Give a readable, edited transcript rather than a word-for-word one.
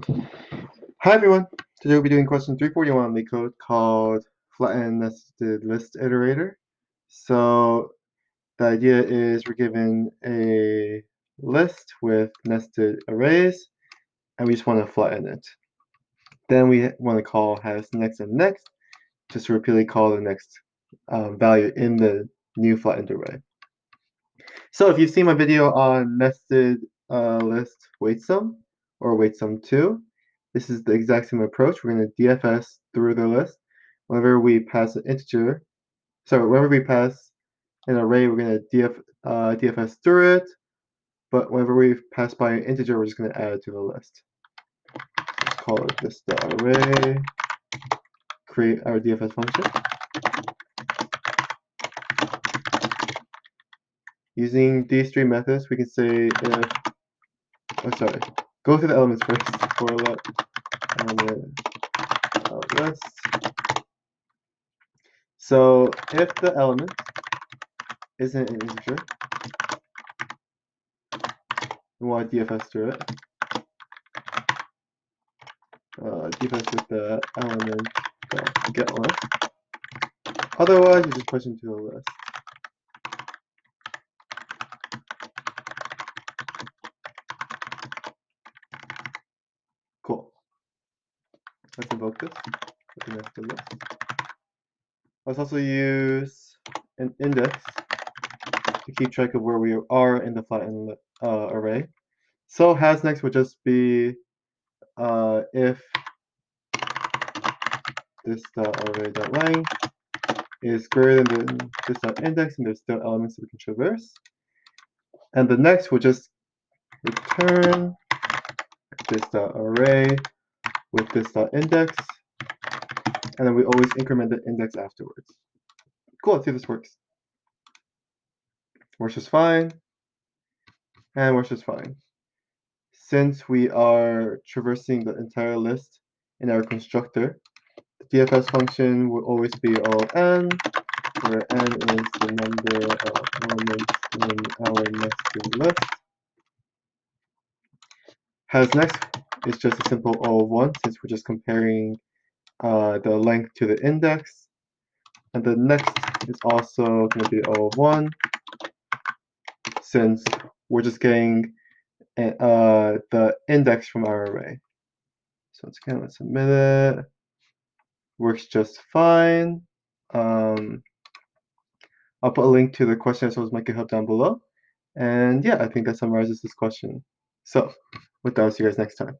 Hi everyone! Today we'll be doing question 341 on LeetCode called Flatten Nested List Iterator. So the idea is we're given a list with nested arrays and we just want to flatten it. Then we want to call has next and next just to repeatedly call the next value in the new flattened array. So if you've seen my video on nested list weight sum or weight sum 2, this is the exact same approach. We're going to DFS through the list. Whenever we pass an integer, whenever we pass an array, we're going to DFS through it. But whenever we pass by an integer, we're just going to add it to the list. Let's call it this array. Create our DFS function. Using these three methods, we can say go through the elements first for let element list. So if the element isn't an integer, we want to DFS through it. DFS with the element get list. Otherwise, you just push into a list. Cool. Let's invoke this. List. Let's also use an index to keep track of where we are in the flattened array. So has next would just be if this array.length is greater than this index and there's still elements that we can traverse. And the next will just return this array with this index, and then we always increment the index afterwards. Cool, let's see if this works. Works just fine, and works just fine. Since we are traversing the entire list in our constructor, the DFS function will always be O(n), where n is the number of elements in our nested list. Has next is just a simple O(1), since we're just comparing the length to the index. And the next is also going to be O(1), since we're just getting the index from our array. So once again, let's submit it. Works just fine. I'll put a link to the question as well as my GitHub down below. And yeah, I think that summarizes this question. So with that, I'll see you guys next time.